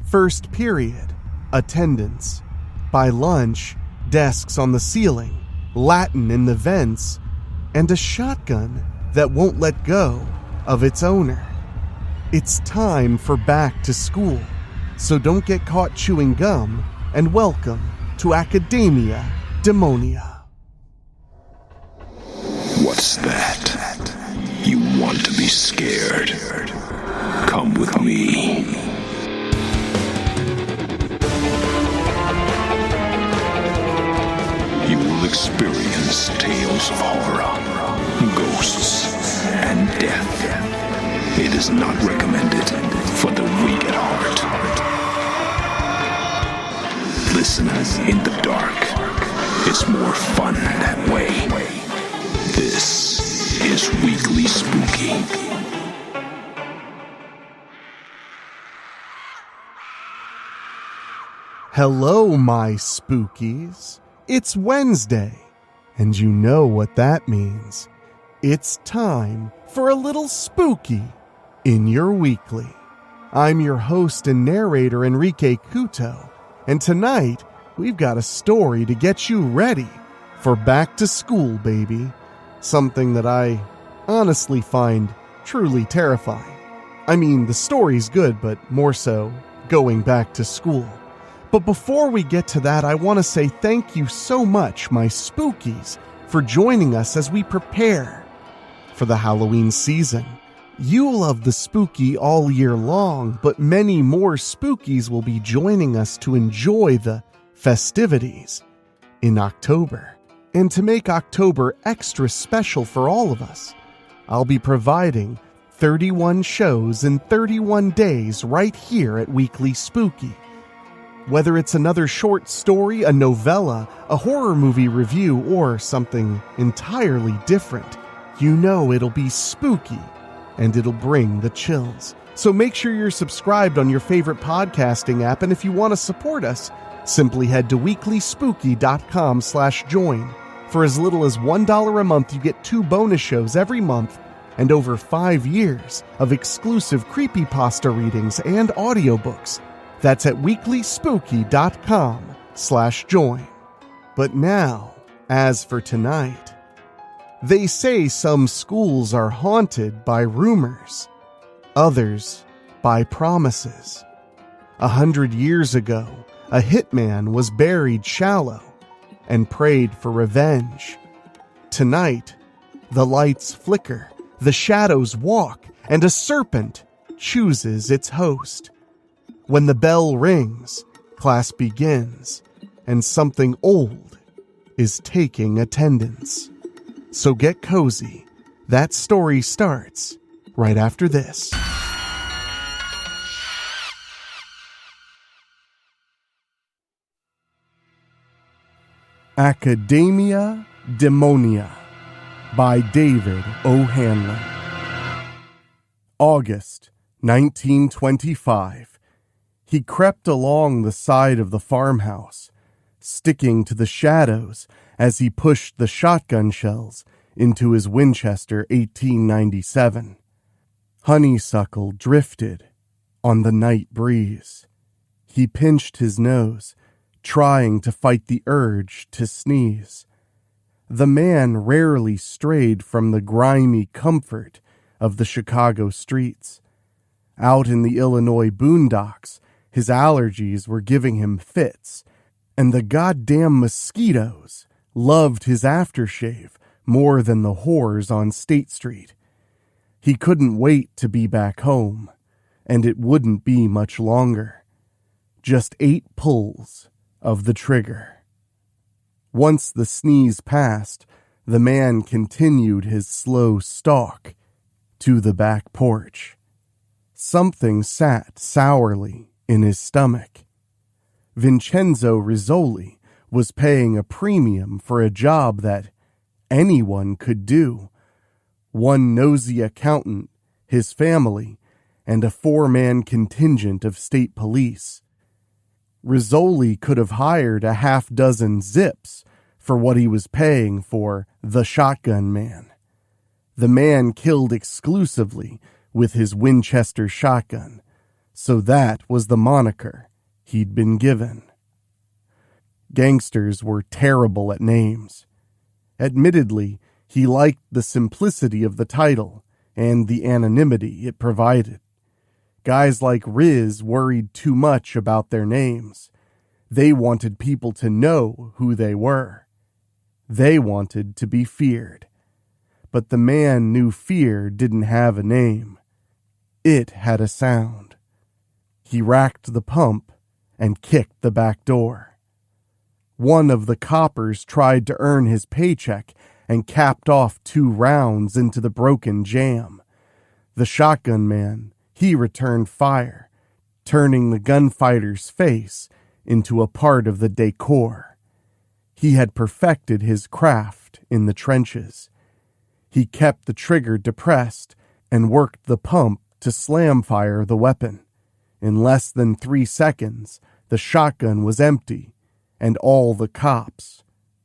First period, attendance. By lunch, desks on the ceiling, Latin in the vents, and a shotgun that won't let go of its owner. It's time for back to school, so don't get caught chewing gum, and welcome to Academia Demonia. What's that? You want to be scared? Come with me. You will experience tales of horror, ghosts, and death. It is not recommended for the weak at heart. Listen in the dark. It's more fun that way. This is Weekly Spooky. Hello, my spookies. It's Wednesday, and you know what that means. It's time for a little spooky in your weekly. I'm your host and narrator, Enrique Couto, and tonight we've got a story to get you ready for back to school, baby. Something that I honestly find truly terrifying. I mean, the story's good, but more so going back to school. But before we get to that, I want to say thank you so much, my spookies, for joining us as we prepare for the Halloween season. You love the spooky all year long, but many more spookies will be joining us to enjoy the festivities in October. And to make October extra special for all of us, I'll be providing 31 shows in 31 days right here at Weekly Spooky. Whether it's another short story, a novella, a horror movie review, or something entirely different, you know it'll be spooky and it'll bring the chills. So make sure you're subscribed on your favorite podcasting app, and if you want to support us, simply head to weeklyspooky.com/join. For as little as $1 a month, you get 2 bonus shows every month and over 5 years of exclusive creepypasta readings and audiobooks. That's at weeklyspooky.com/join. But now, as for tonight, they say some schools are haunted by rumors, others by promises. 100 years ago, a hitman was buried shallow and prayed for revenge. Tonight, the lights flicker, the shadows walk, and a serpent chooses its host. When the bell rings, class begins, and something old is taking attendance. So get cozy. That story starts right after this. Academia Demonia by David O'Hanlon. August 1925. He crept along the side of the farmhouse, sticking to the shadows as he pushed the shotgun shells into his Winchester 1897. Honeysuckle drifted on the night breeze. He pinched his nose, trying to fight the urge to sneeze. The man rarely strayed from the grimy comfort of the Chicago streets. Out in the Illinois boondocks, his allergies were giving him fits, and the goddamn mosquitoes loved his aftershave more than the whores on State Street. He couldn't wait to be back home, and it wouldn't be much longer. Just 8 pulls of the trigger. Once the sneeze passed, the man continued his slow stalk to the back porch. Something sat sourly in his stomach. Vincenzo Rizzoli was paying a premium for a job that anyone could do. One nosy accountant, his family, and a 4-man contingent of state police. Rizzoli could have hired a 6 zips for what he was paying for the shotgun man. The man killed exclusively with his Winchester shotgun, So that was the moniker he'd been given. Gangsters were terrible at names. Admittedly, he liked the simplicity of the title and the anonymity it provided. Guys like Riz worried too much about their names. They wanted people to know who they were. They wanted to be feared. But the man knew fear didn't have a name. It had a sound. He racked the pump and kicked the back door. One of the coppers tried to earn his paycheck and capped off 2 rounds into the broken jam. The shotgun man, he returned fire, turning the gunfighter's face into a part of the decor. He had perfected his craft in the trenches. He kept the trigger depressed and worked the pump to slam fire the weapon. In less than 3 seconds, the shotgun was empty, and all the cops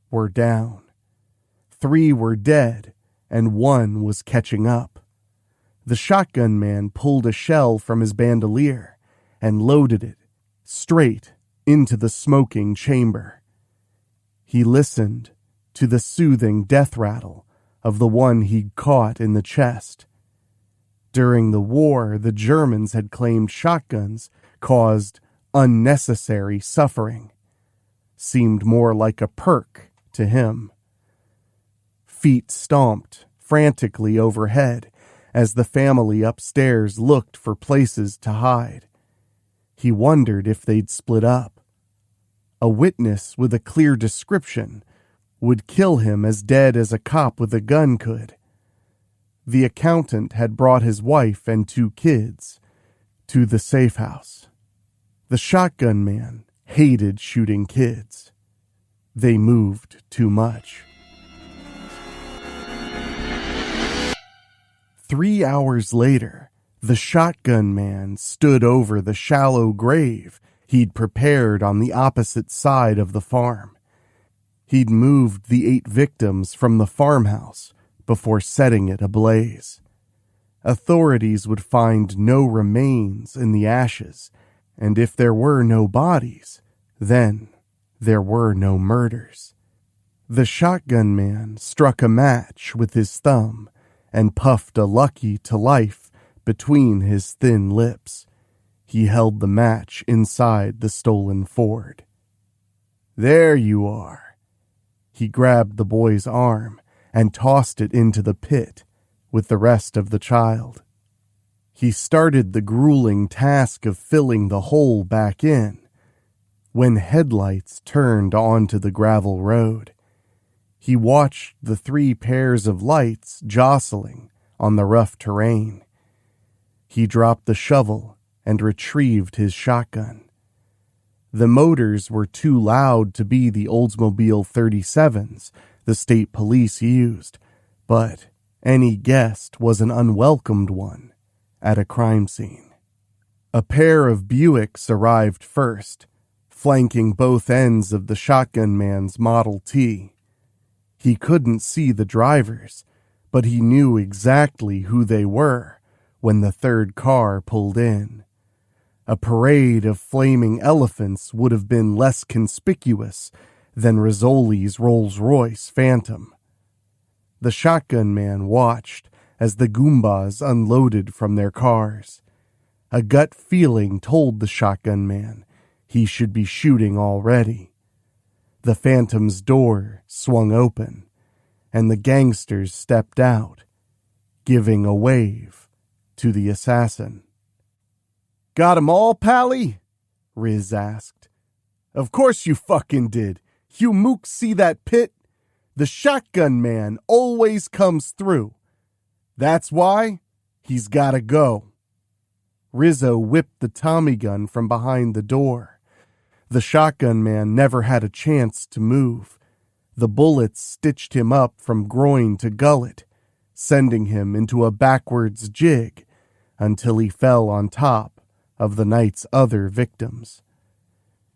were down. 3 were dead, and 1 was catching up. The shotgun man pulled a shell from his bandolier and loaded it straight into the smoking chamber. He listened to the soothing death rattle of the one he'd caught in the chest. During the war, the Germans had claimed shotguns caused unnecessary suffering. Seemed more like a perk to him. Feet stomped frantically overhead as the family upstairs looked for places to hide. He wondered if they'd split up. A witness with a clear description would kill him as dead as a cop with a gun could. The accountant had brought his wife and 2 kids to the safe house. The shotgun man hated shooting kids. They moved too much. 3 hours later, the shotgun man stood over the shallow grave he'd prepared on the opposite side of the farm. He'd moved the 8 victims from the farmhouse before setting it ablaze. Authorities would find no remains in the ashes, and if there were no bodies, then there were no murders. The shotgun man struck a match with his thumb and puffed a Lucky to life between his thin lips. He held the match inside the stolen Ford. "There you are." He grabbed the boy's arm and tossed it into the pit with the rest of the child. He started the grueling task of filling the hole back in when headlights turned onto the gravel road. He watched the 3 pairs of lights jostling on the rough terrain. He dropped the shovel and retrieved his shotgun. The motors were too loud to be the Oldsmobile 37s the state police used, but any guest was an unwelcomed one at a crime scene. A pair of Buicks arrived first, flanking both ends of the shotgun man's Model T. He couldn't see the drivers, but he knew exactly who they were when the 3rd car pulled in. A parade of flaming elephants would have been less conspicuous than Rizzoli's Rolls-Royce Phantom. The shotgun man watched as the Goombas unloaded from their cars. A gut feeling told the shotgun man he should be shooting already. The Phantom's door swung open, and the gangsters stepped out, giving a wave to the assassin. "Got 'em all, Pally?" Riz asked. "Of course you fucking did. You mooks see that pit? The shotgun man always comes through. That's why he's gotta go." Rizzo whipped the Tommy gun from behind the door. The shotgun man never had a chance to move. The bullets stitched him up from groin to gullet, sending him into a backwards jig until he fell on top of the night's other victims.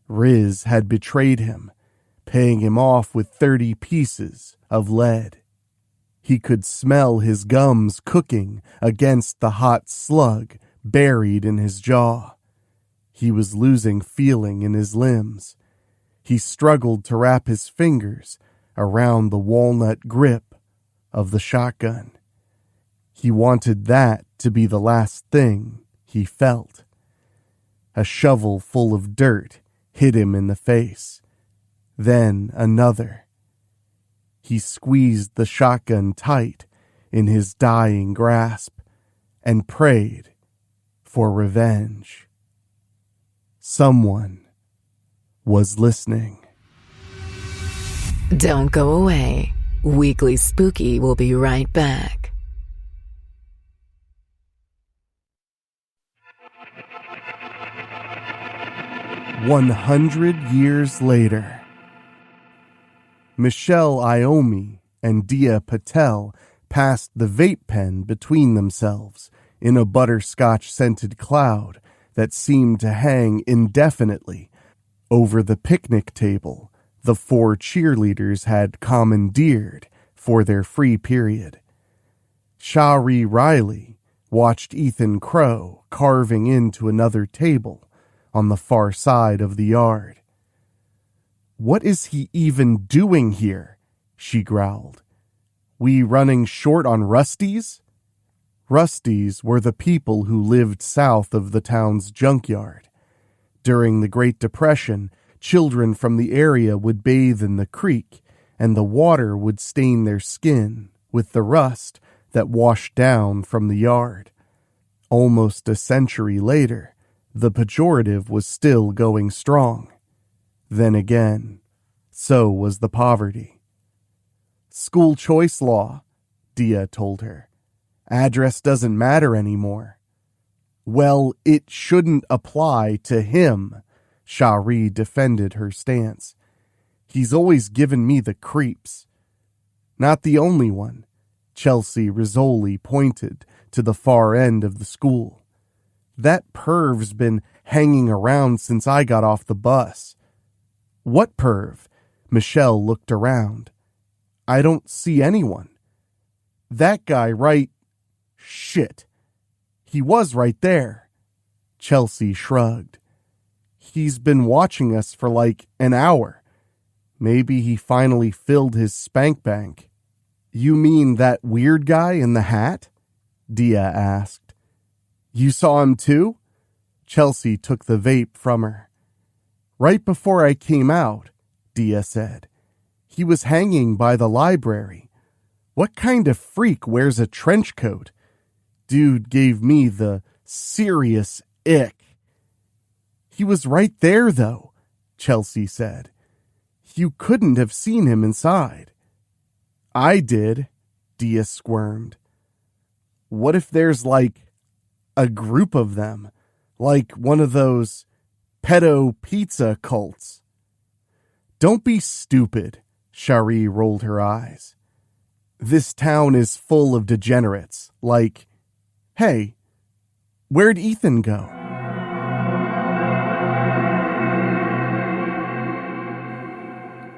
Riz had betrayed him, paying him off with 30 pieces of lead. He could smell his gums cooking against the hot slug buried in his jaw. He was losing feeling in his limbs. He struggled to wrap his fingers around the walnut grip of the shotgun. He wanted that to be the last thing he felt. A shovel full of dirt hit him in the face. Then another. He squeezed the shotgun tight in his dying grasp and prayed for revenge. Someone was listening. Don't go away. Weekly Spooky will be right back. "100 years later. Michelle Iommi and Dia Patel passed the vape pen between themselves in a butterscotch-scented cloud that seemed to hang indefinitely over the picnic table the 4 cheerleaders had commandeered for their free period. Shari Riley watched Ethan Crow carving into another table on the far side of the yard. "What is he even doing here?" she growled. "We running short on Rusties?" Rusties were the people who lived south of the town's junkyard. During the Great Depression, children from the area would bathe in the creek, and the water would stain their skin with the rust that washed down from the yard. Almost a century later, the pejorative was still going strong. Then again, so was the poverty. "School choice law," Dia told her. "Address doesn't matter anymore." "Well, it shouldn't apply to him," Shari defended her stance. "He's always given me the creeps." "Not the only one," Chelsea Rizzoli pointed to the far end of the school. "That perv's been hanging around since I got off the bus." "What perv?" Michelle looked around. "I don't see anyone." "That guy right..." "Shit. He was right there." Chelsea shrugged. "He's been watching us for like an hour. Maybe he finally filled his spank bank." "You mean that weird guy in the hat?" Dia asked. "You saw him too?" Chelsea took the vape from her. "Right before I came out," Dia said. "He was hanging by the library. What kind of freak wears a trench coat? Dude gave me the serious ick." "He was right there, though," Chelsea said. "You couldn't have seen him inside." "I did," Dia squirmed. "What if there's like a group of them, like one of those pedo pizza cults?" "Don't be stupid," Shari rolled her eyes. "This town is full of degenerates, like, hey, where'd Ethan go?"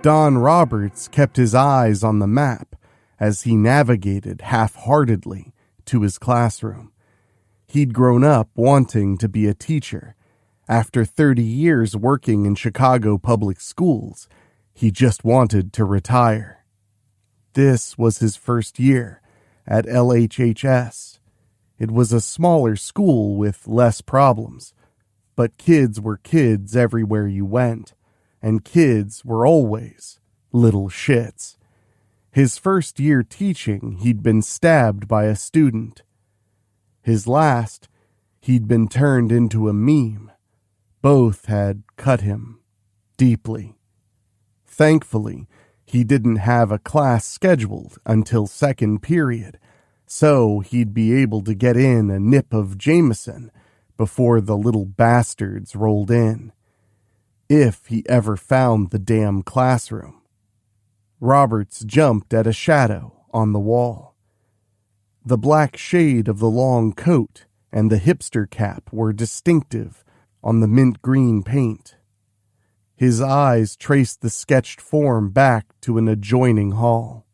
Don Roberts kept his eyes on the map as he navigated half-heartedly to his classroom. He'd grown up wanting to be a teacher. After 30 years working in Chicago public schools, he just wanted to retire. This was his first year at LHHS. It was a smaller school with less problems, but kids were kids everywhere you went, and kids were always little shits. His first year teaching, he'd been stabbed by a student. His last, he'd been turned into a meme. Both had cut him deeply. Thankfully, he didn't have a class scheduled until second period, so he'd be able to get in a nip of Jameson before the little bastards rolled in. If he ever found the damn classroom. Roberts jumped at a shadow on the wall. The black shade of the long coat and the hipster cap were distinctive on the mint green paint. His eyes traced the sketched form back to an adjoining hall.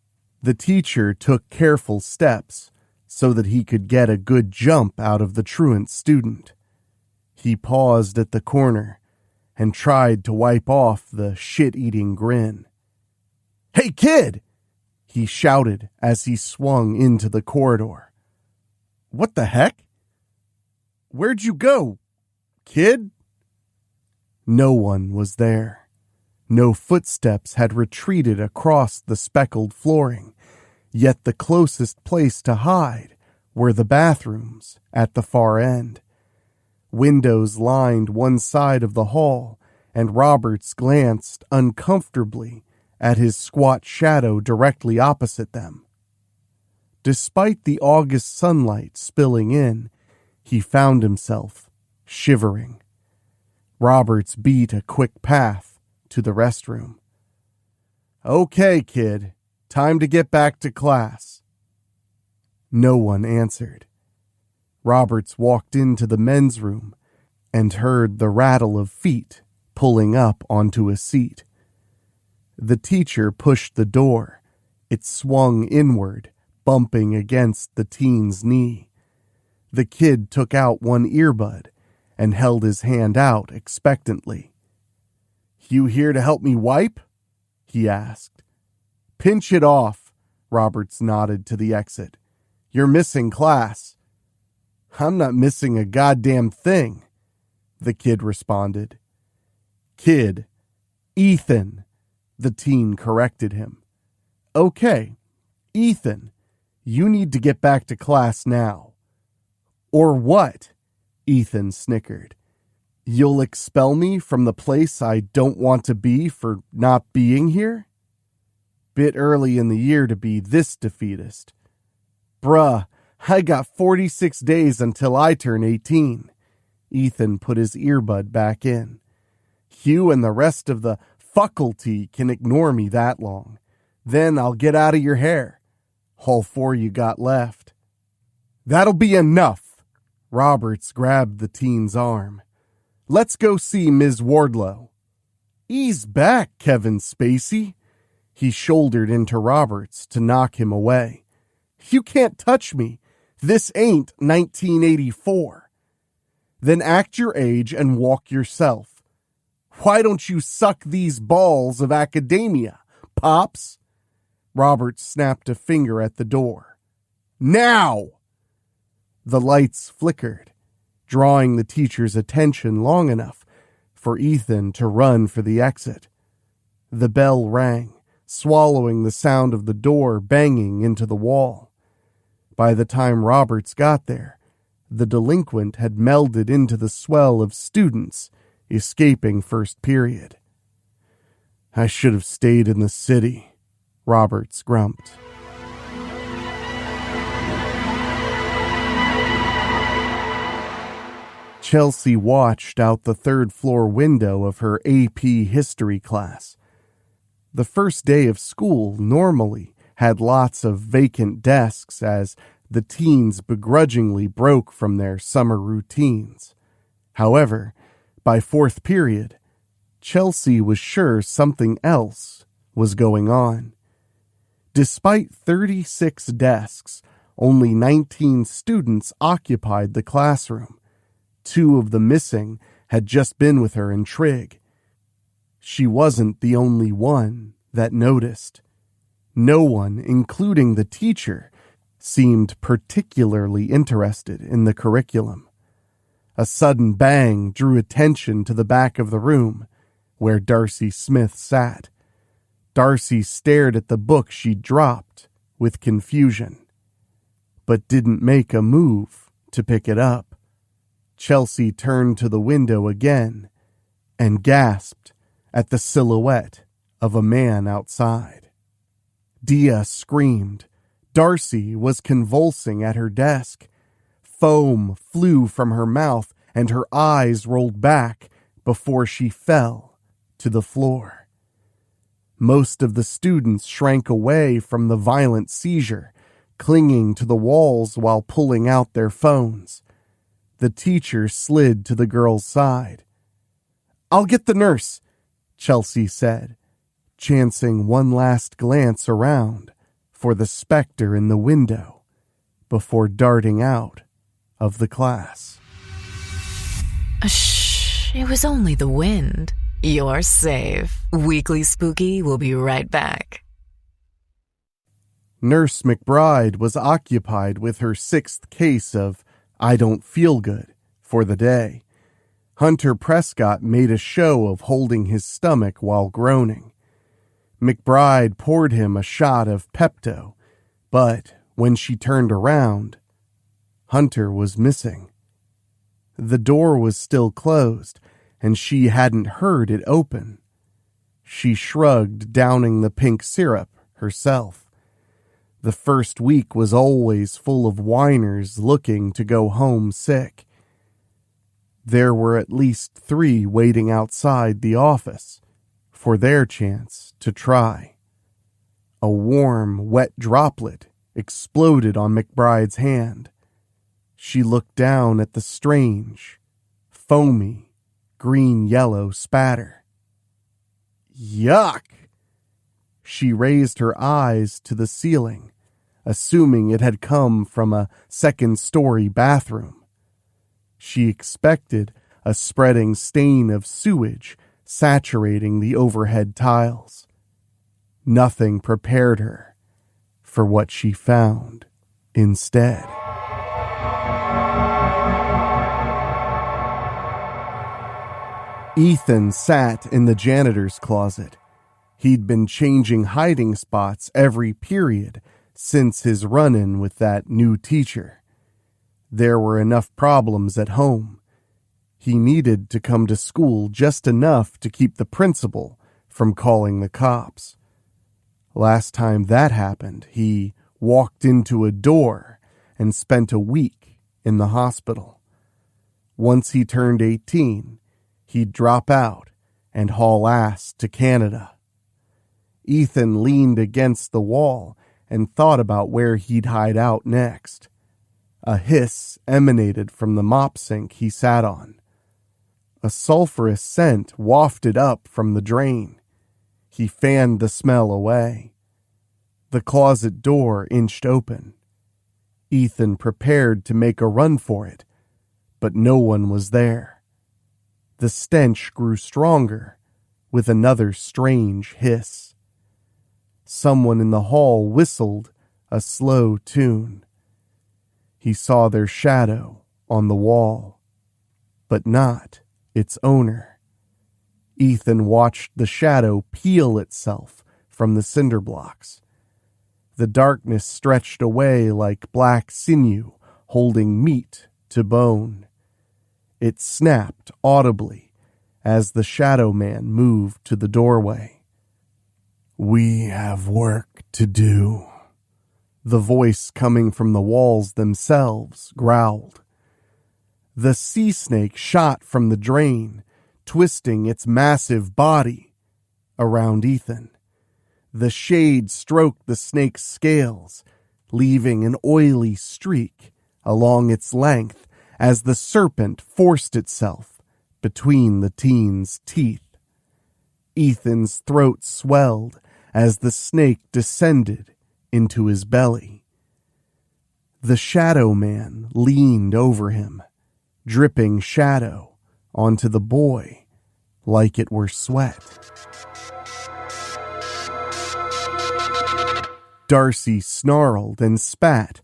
The teacher took careful steps so that he could get a good jump out of the truant student. He paused at the corner and tried to wipe off the shit-eating grin. "Hey, kid!" he shouted as he swung into the corridor. "What the heck? Where'd you go, kid?" No one was there. No footsteps had retreated across the speckled flooring, yet the closest place to hide were the bathrooms at the far end. Windows lined one side of the hall, and Roberts glanced uncomfortably at his squat shadow directly opposite them. Despite the August sunlight spilling in, he found himself shivering. Roberts beat a quick path to the restroom. "Okay, kid, time to get back to class." No one answered. Roberts walked into the men's room and heard the rattle of feet pulling up onto a seat. The teacher pushed the door. It swung inward, bumping against the teen's knee. The kid took out one earbud and held his hand out expectantly. "You here to help me wipe?" he asked. "Pinch it off," Roberts nodded to the exit. "You're missing class." "I'm not missing a goddamn thing," the kid responded. "Kid, Ethan," the teen corrected him. "Okay, Ethan, you need to get back to class now." "Or what?" Ethan snickered. "You'll expel me from the place I don't want to be for not being here?" Bit early in the year to be this defeatist. "Bruh, I got 46 days until I turn 18. Ethan put his earbud back in. "You and the rest of the faculty can ignore me that long. Then I'll get out of your hair. All 4 you got left." "That'll be enough." Roberts grabbed the teen's arm. "Let's go see Ms. Wardlow." "Ease back, Kevin Spacey." He shouldered into Roberts to knock him away. "You can't touch me. This ain't 1984. "Then act your age and walk yourself. Why don't you suck these balls of academia, Pops?" Roberts snapped a finger at the door. "Now!" The lights flickered, drawing the teacher's attention long enough for Ethan to run for the exit. The bell rang, swallowing the sound of the door banging into the wall. By the time Roberts got there, the delinquent had melded into the swell of students escaping first period. "I should have stayed in the city," Roberts grumped. Chelsea watched out the third-floor window of her AP history class. The first day of school normally had lots of vacant desks as the teens begrudgingly broke from their summer routines. However, by fourth period, Chelsea was sure something else was going on. Despite 36 desks, only 19 students occupied the classroom. 2 of the missing had just been with her in trig. She wasn't the only one that noticed. No one, including the teacher, seemed particularly interested in the curriculum. A sudden bang drew attention to the back of the room, where Darcy Smith sat. Darcy stared at the book she dropped with confusion, but didn't make a move to pick it up. Chelsea turned to the window again and gasped at the silhouette of a man outside. Dia screamed. Darcy was convulsing at her desk. Foam flew from her mouth and her eyes rolled back before she fell to the floor. Most of the students shrank away from the violent seizure, clinging to the walls while pulling out their phones. The teacher slid to the girl's side. "I'll get the nurse," Chelsea said, chancing one last glance around for the specter in the window before darting out of the class. Shh, it was only the wind. You're safe. Weekly Spooky will be right back. Nurse McBride was occupied with her 6th case of I don't feel good for the day. Hunter Prescott made a show of holding his stomach while groaning. McBride poured him a shot of Pepto, but when she turned around, Hunter was missing. The door was still closed, and she hadn't heard it open. She shrugged, downing the pink syrup herself. The first week was always full of whiners looking to go home sick. There were at least 3 waiting outside the office for their chance to try. A warm, wet droplet exploded on McBride's hand. She looked down at the strange, foamy, green-yellow spatter. Yuck! She raised her eyes to the ceiling, assuming it had come from a 2nd-story bathroom. She expected a spreading stain of sewage saturating the overhead tiles. Nothing prepared her for what she found instead. Ethan sat in the janitor's closet. He'd been changing hiding spots every period since his run-in with that new teacher. There were enough problems at home. He needed to come to school just enough to keep the principal from calling the cops. Last time that happened, he walked into a door and spent a week in the hospital. Once he turned 18, he'd drop out and haul ass to Canada. Ethan leaned against the wall and thought about where he'd hide out next. A hiss emanated from the mop sink he sat on. A sulfurous scent wafted up from the drain. He fanned the smell away. The closet door inched open. Ethan prepared to make a run for it, but no one was there. The stench grew stronger with another strange hiss. Someone in the hall whistled a slow tune. He saw their shadow on the wall, but not its owner. Ethan watched the shadow peel itself from the cinder blocks. The darkness stretched away like black sinew holding meat to bone. It snapped audibly as the shadow man moved to the doorway. "We have work to do," the voice coming from the walls themselves growled. The sea snake shot from the drain, twisting its massive body around Ethan. The shade stroked the snake's scales, leaving an oily streak along its length as the serpent forced itself between the teen's teeth. Ethan's throat swelled as the snake descended into his belly. The shadow man leaned over him, dripping shadow onto the boy like it were sweat. Darcy snarled and spat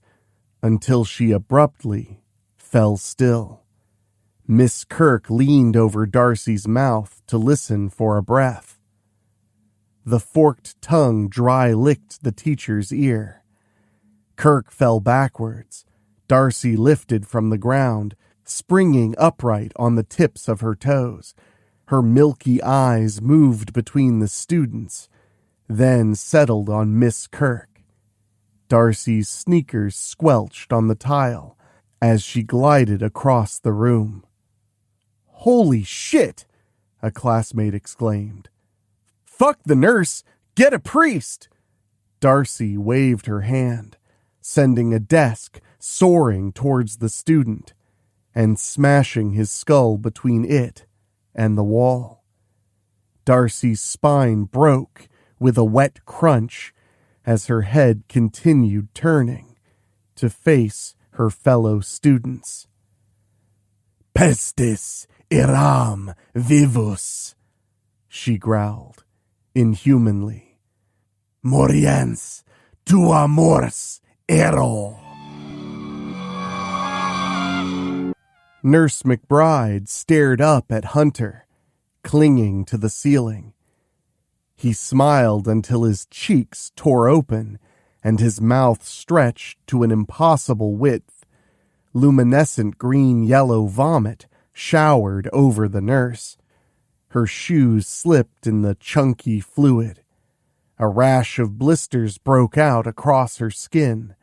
until she abruptly fell still. Miss Kirk leaned over Darcy's mouth to listen for a breath. The forked tongue dry-licked the teacher's ear. Kirk fell backwards. Darcy lifted from the ground, springing upright on the tips of her toes. Her milky eyes moved between the students, then settled on Miss Kirk. Darcy's sneakers squelched on the tile as she glided across the room. "Holy shit!" a classmate exclaimed. "Fuck the nurse! Get a priest!" Darcy waved her hand, sending a desk soaring towards the student and smashing his skull between it and the wall. Darcy's spine broke with a wet crunch as her head continued turning to face her fellow students. "Pestis Eram vivus, she growled, inhumanly. Moriens tua mors ero. Nurse McBride stared up at Hunter, clinging to the ceiling. He smiled until his cheeks tore open and his mouth stretched to an impossible width. Luminescent green-yellow vomit showered over the nurse. Her shoes slipped in the chunky fluid. A rash of blisters broke out across her skin.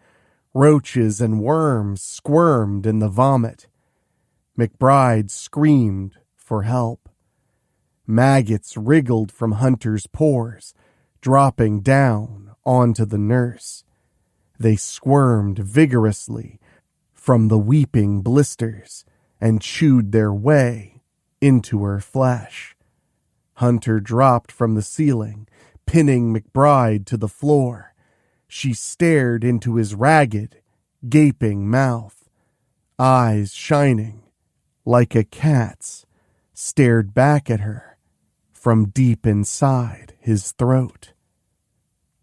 Roaches and worms squirmed in the vomit. McBride screamed for help. Maggots wriggled from Hunter's pores, dropping down onto the nurse. They squirmed vigorously from the weeping blisters and chewed their way into her flesh. Hunter dropped from the ceiling, pinning McBride to the floor. She stared into his ragged, gaping mouth. Eyes shining, like a cat's, stared back at her from deep inside his throat.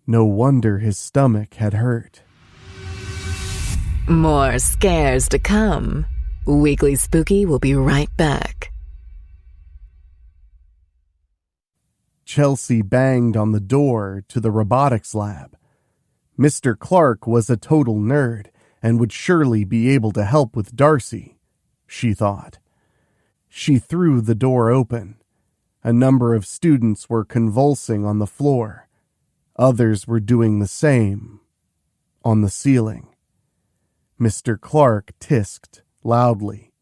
No wonder his stomach had hurt. More scares to come. Weekly Spooky will be right back. Chelsea banged on the door to the robotics lab. Mr. Clark was a total nerd and would surely be able to help with Darcy, she thought. She threw the door open. A number of students were convulsing on the floor. Others were doing the same on the ceiling. Mr. Clark tisked loudly.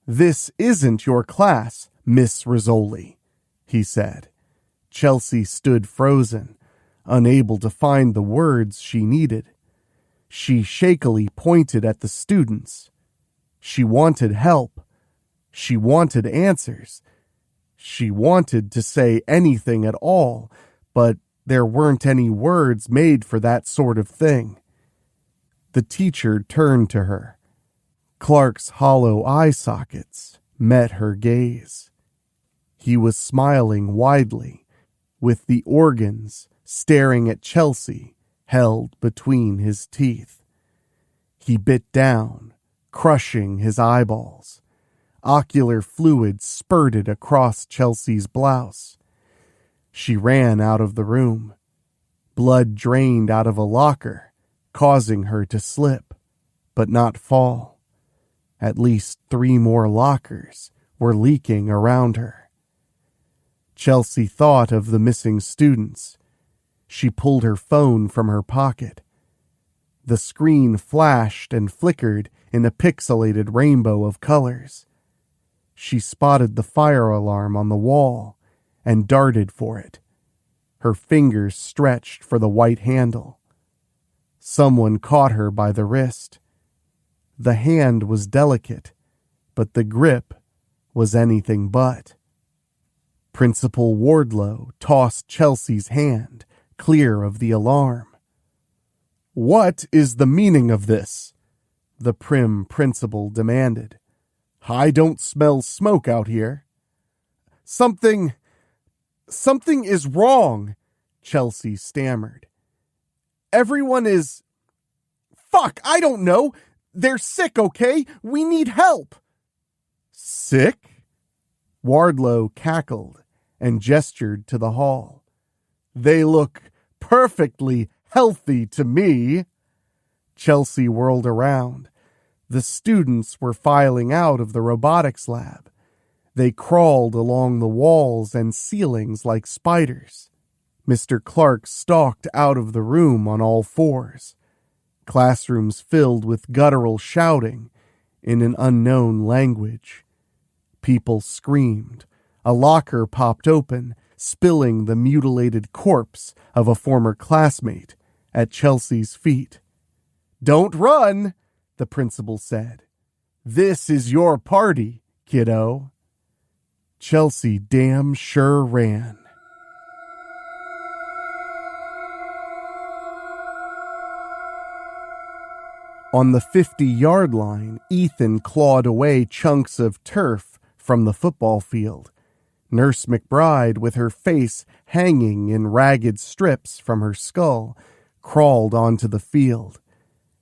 "This isn't your class, Miss Rizzoli," he said. Chelsea stood frozen, unable to find the words she needed. She shakily pointed at the students. She wanted help. She wanted answers. She wanted to say anything at all, but there weren't any words made for that sort of thing. The teacher turned to her. Clark's hollow eye sockets met her gaze. He was smiling widely, with the organs staring at Chelsea held between his teeth. He bit down, crushing his eyeballs. Ocular fluid spurted across Chelsea's blouse. She ran out of the room. Blood drained out of a locker, causing her to slip, but not fall. At least 3 more lockers were leaking around her. Chelsea thought of the missing students. She pulled her phone from her pocket. The screen flashed and flickered in a pixelated rainbow of colors. She spotted the fire alarm on the wall and darted for it. Her fingers stretched for the white handle. Someone caught her by the wrist. The hand was delicate, but the grip was anything but. Principal Wardlow tossed Chelsea's hand clear of the alarm. "What is the meaning of this?" the prim principal demanded. "I don't smell smoke out here." Something is wrong," Chelsea stammered. "Everyone is... Fuck, I don't know. They're sick, okay? We need help." "Sick?" Wardlow cackled and gestured to the hall. "They look perfectly healthy to me." Chelsea whirled around. The students were filing out of the robotics lab. They crawled along the walls and ceilings like spiders. Mr. Clark stalked out of the room on all fours. Classrooms filled with guttural shouting in an unknown language. People screamed. A locker popped open, spilling the mutilated corpse of a former classmate at Chelsea's feet. "Don't run," the principal said. "This is your party, kiddo." Chelsea damn sure ran. On the 50-yard line, Ethan clawed away chunks of turf from the football field. Nurse McBride, with her face hanging in ragged strips from her skull, crawled onto the field.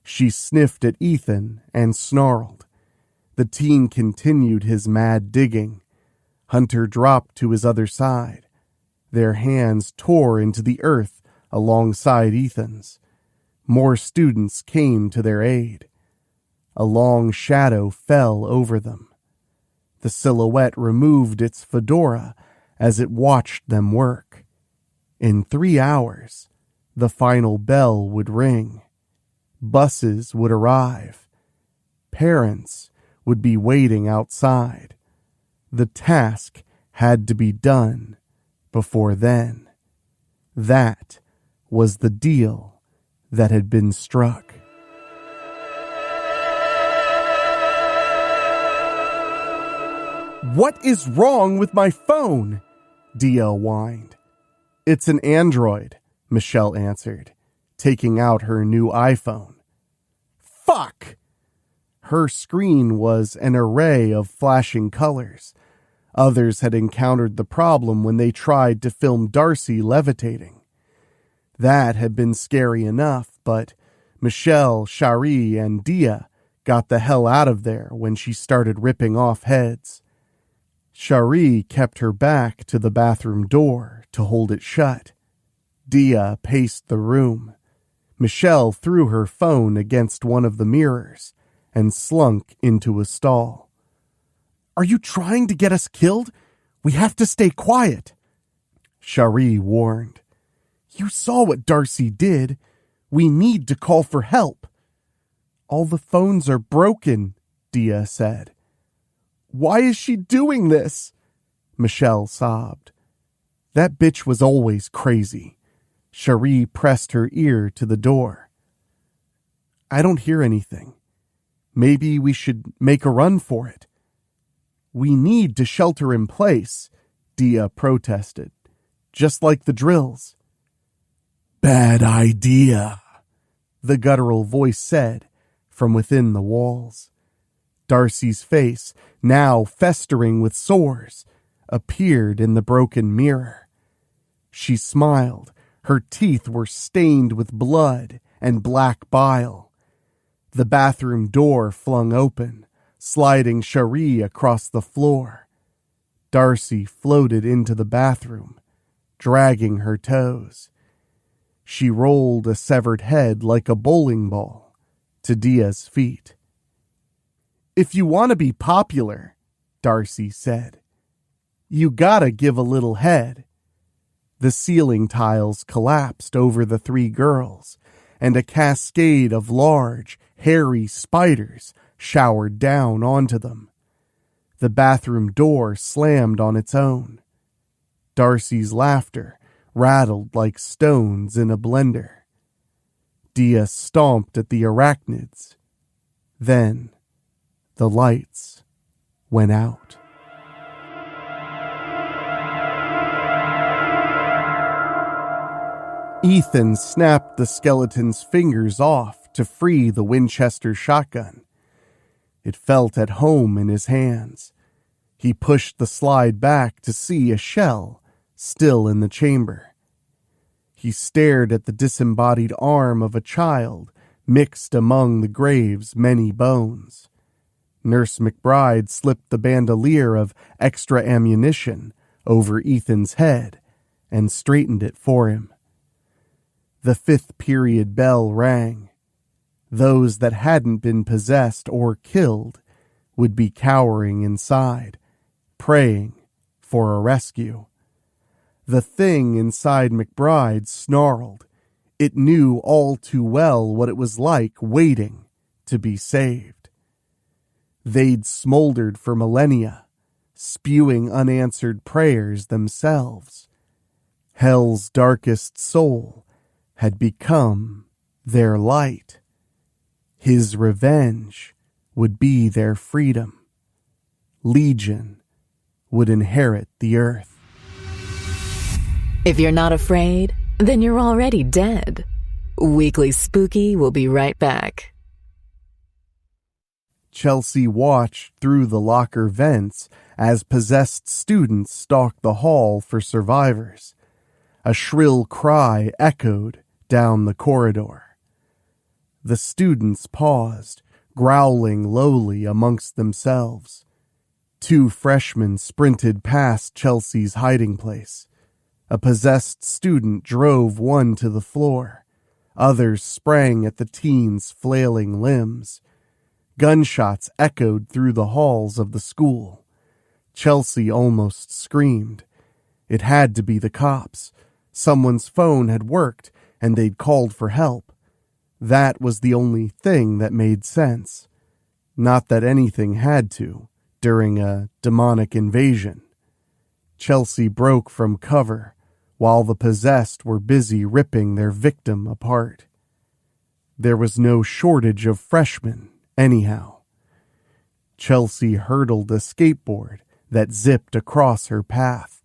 She sniffed at Ethan and snarled. The teen continued his mad digging. Hunter dropped to his other side. Their hands tore into the earth alongside Ethan's. More students came to their aid. A long shadow fell over them. The silhouette removed its fedora as it watched them work. In 3 hours, the final bell would ring. Buses would arrive. Parents would be waiting outside. The task had to be done before then. That was the deal that had been struck. "What is wrong with my phone?" Dia whined. "It's an Android," Michelle answered, taking out her new iPhone. "Fuck!" Her screen was an array of flashing colors. Others had encountered the problem when they tried to film Darcy levitating. That had been scary enough, but Michelle, Shari, and Dia got the hell out of there when she started ripping off heads. Shari kept her back to the bathroom door to hold it shut. Dia paced the room. Michelle threw her phone against one of the mirrors and slunk into a stall. "Are you trying to get us killed? We have to stay quiet," Shari warned. "You saw what Darcy did. We need to call for help." "All the phones are broken," Dia said. "Why is she doing this?" Michelle sobbed. "That bitch was always crazy." Shari pressed her ear to the door. "I don't hear anything. Maybe we should make a run for it." "We need to shelter in place," Dia protested, "just like the drills." "Bad idea," the guttural voice said from within the walls. Darcy's face, now festering with sores, appeared in the broken mirror. She smiled. Her teeth were stained with blood and black bile. The bathroom door flung open, sliding Shari across the floor. Darcy floated into the bathroom, dragging her toes. She rolled a severed head like a bowling ball to Dia's feet. "If you want to be popular," Darcy said, "you gotta give a little head." The ceiling tiles collapsed over the 3 girls, and a cascade of large, hairy spiders showered down onto them. The bathroom door slammed on its own. Darcy's laughter rattled like stones in a blender. Dia stomped at the arachnids. Then the lights went out. Ethan snapped the skeleton's fingers off to free the Winchester shotgun. It felt at home in his hands. He pushed the slide back to see a shell still in the chamber. He stared at the disembodied arm of a child mixed among the grave's many bones. Nurse McBride slipped the bandolier of extra ammunition over Ethan's head and straightened it for him. The 5th period bell rang. Those that hadn't been possessed or killed would be cowering inside, praying for a rescue. The thing inside McBride snarled. It knew all too well what it was like waiting to be saved. They'd smoldered for millennia, spewing unanswered prayers themselves. Hell's darkest soul had become their light. His revenge would be their freedom. Legion would inherit the earth. If you're not afraid, then you're already dead. Weekly Spooky will be right back. Chelsea watched through the locker vents as possessed students stalked the hall for survivors. A shrill cry echoed down the corridor. The students paused, growling lowly amongst themselves. 2 freshmen sprinted past Chelsea's hiding place. A possessed student drove one to the floor. Others sprang at the teen's flailing limbs. Gunshots echoed through the halls of the school. Chelsea almost screamed. It had to be the cops. Someone's phone had worked, and they'd called for help. That was the only thing that made sense. Not that anything had to, during a demonic invasion. Chelsea broke from cover, while the possessed were busy ripping their victim apart. There was no shortage of freshmen, anyhow. Chelsea hurdled a skateboard that zipped across her path.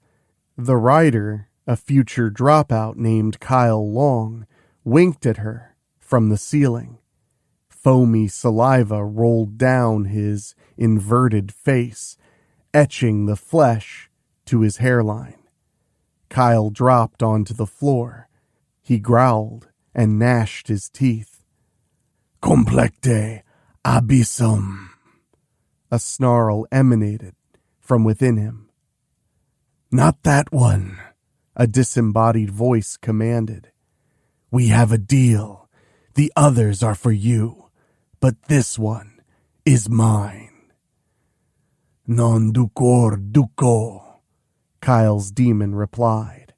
The rider, a future dropout named Kyle Long, winked at her from the ceiling. Foamy saliva rolled down his inverted face, etching the flesh to his hairline. Kyle dropped onto the floor. He growled and gnashed his teeth. Complecte abyssum. A snarl emanated from within him. Not that one, a disembodied voice commanded. We have a deal. The others are for you, but this one is mine. Non ducor duco, Kyle's demon replied.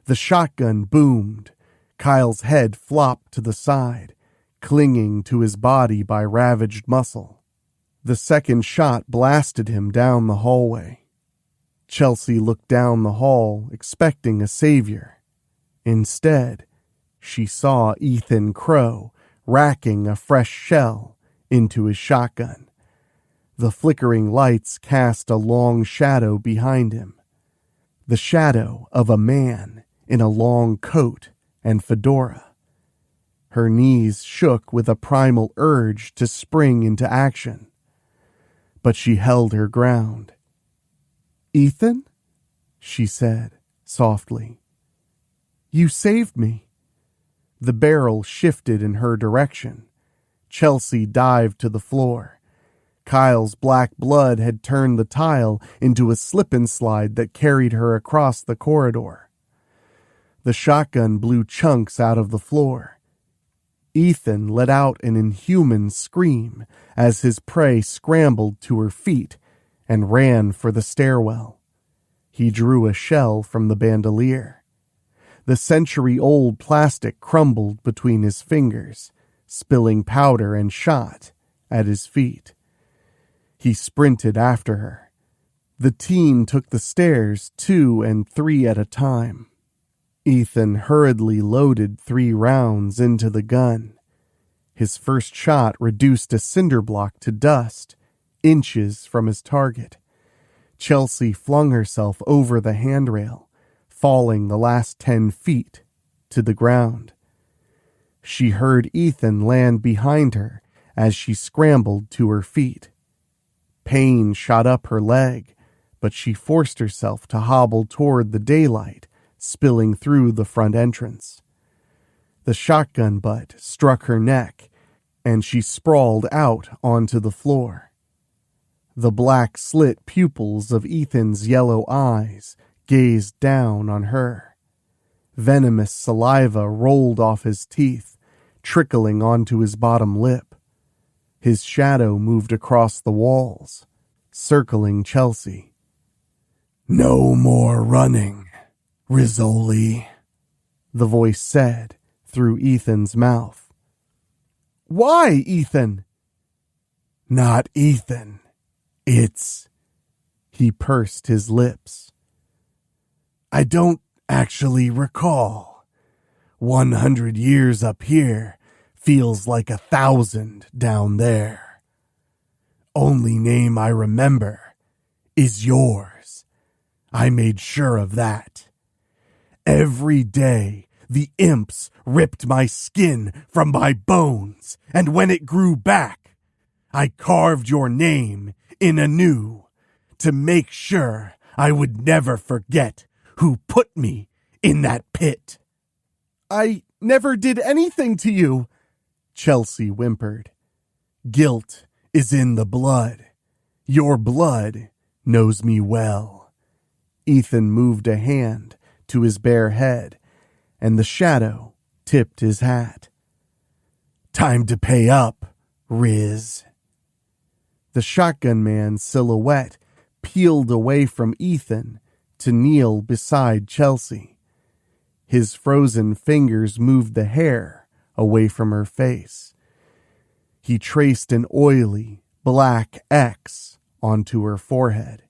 The shotgun boomed. Kyle's head flopped to the side, clinging to his body by ravaged muscle. The second shot blasted him down the hallway. Chelsea looked down the hall, expecting a savior. Instead, she saw Ethan Crow racking a fresh shell into his shotgun. The flickering lights cast a long shadow behind him. The shadow of a man in a long coat and fedora. Her knees shook with a primal urge to spring into action. But she held her ground. Ethan? She said softly. You saved me. The barrel shifted in her direction. Chelsea dived to the floor. Kyle's black blood had turned the tile into a slip-and-slide that carried her across the corridor. The shotgun blew chunks out of the floor. Ethan let out an inhuman scream as his prey scrambled to her feet and ran for the stairwell. He drew a shell from the bandolier. The century-old plastic crumbled between his fingers, spilling powder and shot at his feet. He sprinted after her. The teen took the stairs 2 and 3 at a time. Ethan hurriedly loaded 3 rounds into the gun. His first shot reduced a cinder block to dust, inches from his target. Chelsea flung herself over the handrail, falling the last 10 feet to the ground. She heard Ethan land behind her as she scrambled to her feet. Pain shot up her leg, but she forced herself to hobble toward the daylight, spilling through the front entrance. The shotgun butt struck her neck, and she sprawled out onto the floor. The black slit pupils of Ethan's yellow eyes gazed down on her. Venomous saliva rolled off his teeth, trickling onto his bottom lip. His shadow moved across the walls, circling Chelsea. No more running, Rizzoli, the voice said through Ethan's mouth. Why, Ethan? Not Ethan. It's... He pursed his lips. I don't actually recall. 100 years up here feels like 1,000 down there. Only name I remember is yours. I made sure of that. Every day, the imps ripped my skin from my bones, and when it grew back, I carved your name in anew to make sure I would never forget who put me in that pit." "I never did anything to you," Chelsea whimpered. "Guilt is in the blood. Your blood knows me well." Ethan moved a hand to his bare head, and the shadow tipped his hat. "Time to pay up, Riz." The shotgun man's silhouette peeled away from Ethan to kneel beside Chelsea. His frozen fingers moved the hair away from her face. He traced an oily, black X onto her forehead.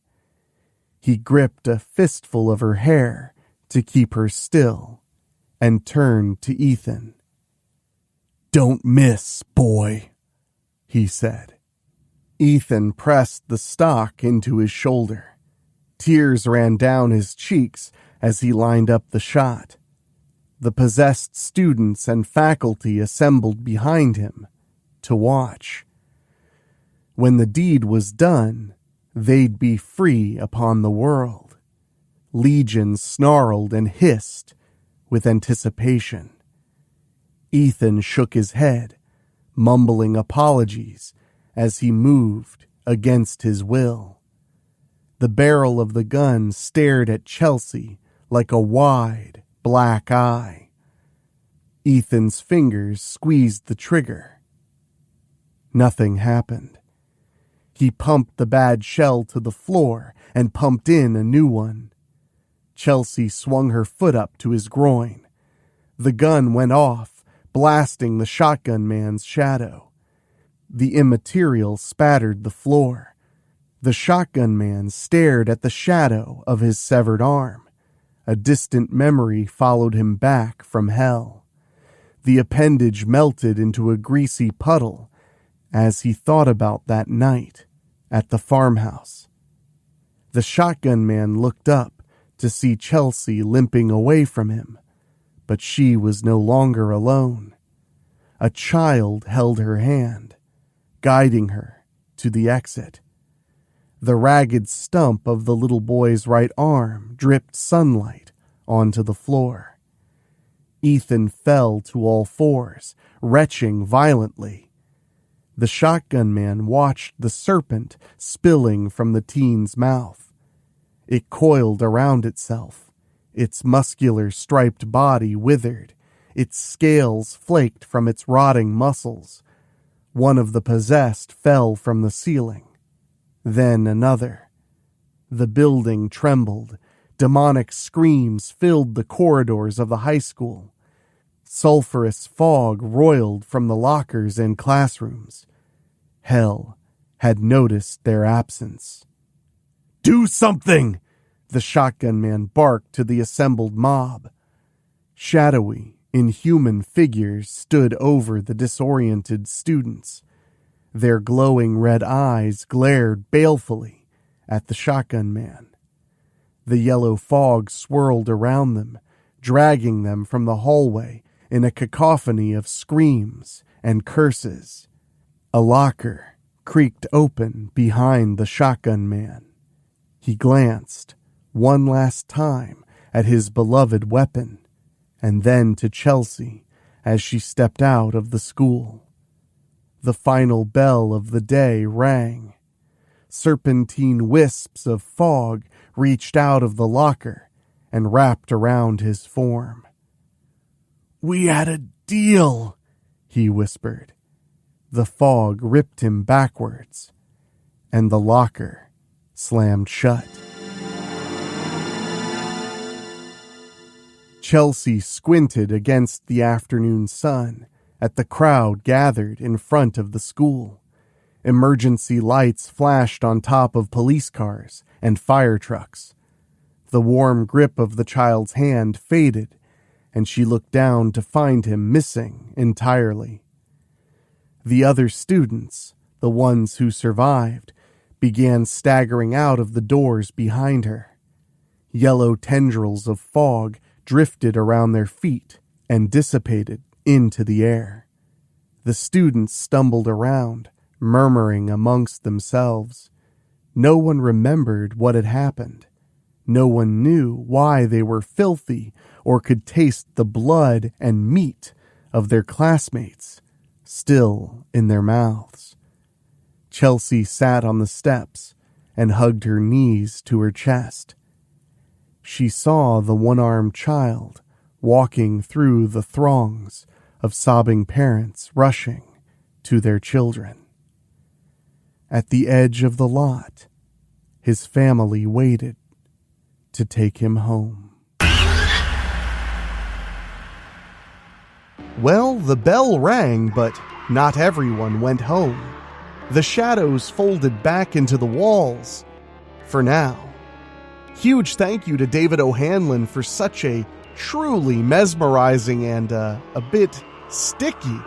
He gripped a fistful of her hair to keep her still and turned to Ethan. "Don't miss, boy," he said. Ethan pressed the stock into his shoulder. Tears ran down his cheeks as he lined up the shot. The possessed students and faculty assembled behind him to watch. When the deed was done, they'd be free upon the world. Legions snarled and hissed with anticipation. Ethan shook his head, mumbling apologies as he moved against his will. The barrel of the gun stared at Chelsea like a wide, black eye. Ethan's fingers squeezed the trigger. Nothing happened. He pumped the bad shell to the floor and pumped in a new one. Chelsea swung her foot up to his groin. The gun went off, blasting the shotgun man's shadow. The immaterial spattered the floor. The shotgun man stared at the shadow of his severed arm. A distant memory followed him back from hell. The appendage melted into a greasy puddle as he thought about that night at the farmhouse. The shotgun man looked up to see Chelsea limping away from him, but she was no longer alone. A child held her hand, guiding her to the exit. The ragged stump of the little boy's right arm dripped sunlight onto the floor. Ethan fell to all fours, retching violently. The shotgun man watched the serpent spilling from the teen's mouth. It coiled around itself. Its muscular striped body withered. Its scales flaked from its rotting muscles. One of the possessed fell from the ceiling. Then another. The building trembled. Demonic screams filled the corridors of the high school. Sulphurous fog roiled from the lockers and classrooms. Hell had noticed their absence. "Do something!" the shotgun man barked to the assembled mob. Shadowy, inhuman figures stood over the disoriented students. Their glowing red eyes glared balefully at the shotgun man. The yellow fog swirled around them, dragging them from the hallway in a cacophony of screams and curses. A locker creaked open behind the shotgun man. He glanced one last time at his beloved weapon, and then to Chelsea as she stepped out of the school. The final bell of the day rang. Serpentine wisps of fog reached out of the locker and wrapped around his form. "We had a deal," he whispered. The fog ripped him backwards, and the locker slammed shut. Chelsea squinted against the afternoon sun at the crowd gathered in front of the school. Emergency lights flashed on top of police cars and fire trucks. The warm grip of the child's hand faded, and she looked down to find him missing entirely. The other students, the ones who survived, began staggering out of the doors behind her. Yellow tendrils of fog drifted around their feet and dissipated into the air. The students stumbled around, murmuring amongst themselves. No one remembered what had happened. No one knew why they were filthy or could taste the blood and meat of their classmates still in their mouths. Chelsea sat on the steps and hugged her knees to her chest. She saw the one-armed child walking through the throngs of sobbing parents rushing to their children. At the edge of the lot, his family waited to take him home. Well, the bell rang, but not everyone went home. The shadows folded back into the walls for now. Huge thank you to David O'Hanlon for such a truly mesmerizing and a bit sticky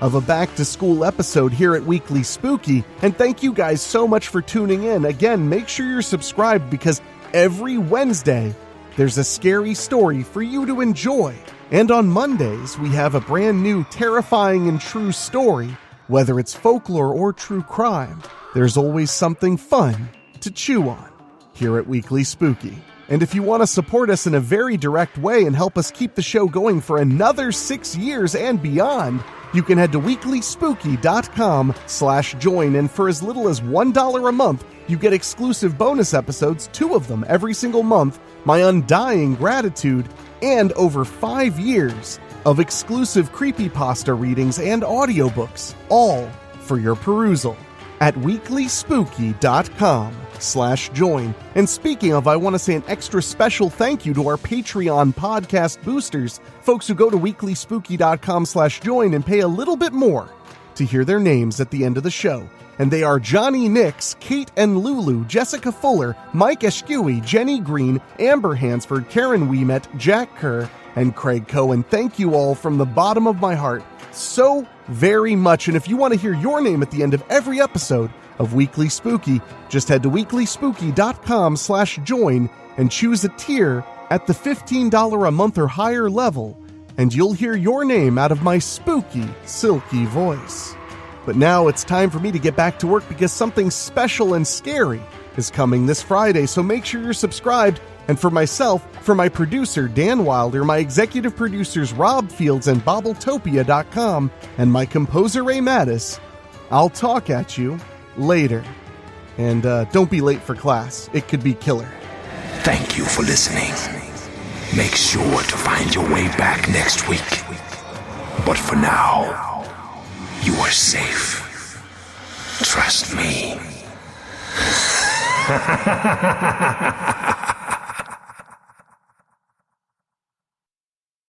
of a back-to-school episode here at Weekly Spooky. And thank you guys so much for tuning in. Again, make sure you're subscribed because every Wednesday there's a scary story for you to enjoy. And on Mondays, we have a brand new terrifying and true story. Whether it's folklore or true crime, there's always something fun to chew on here at Weekly Spooky. And if you want to support us in a very direct way and help us keep the show going for another 6 years and beyond, you can head to weeklyspooky.com/join, and for as little as $1 a month, you get exclusive bonus episodes, 2 of them every single month, my undying gratitude, and over 5 years of exclusive creepypasta readings and audiobooks, all for your perusal at weeklyspooky.com/join. And speaking of, I want to say an extra special thank you to our Patreon podcast boosters, folks who go to weeklyspooky.com/join and pay a little bit more to hear their names at the end of the show. And they are Johnny Nix, Kate and Lulu, Jessica Fuller, Mike Eschewey, Jenny Green, Amber Hansford, Karen Ouimet, Jack Kerr, and Craig Cohen. Thank you all from the bottom of my heart so very much. And if you want to hear your name at the end of every episode of Weekly Spooky, just head to weeklyspooky.com/join and choose a tier at the $15 a month or higher level, and you'll hear your name out of my spooky, silky voice. But now it's time for me to get back to work because something special and scary is coming this Friday, so make sure you're subscribed. And for myself, for my producer, Dan Wilder, my executive producers, Rob Fields and Bobbletopia.com, and my composer, Ray Mattis, I'll talk at you later. And don't be late for class. It could be killer. Thank you for listening. Make sure to find your way back next week. But for now, you are safe. Trust me.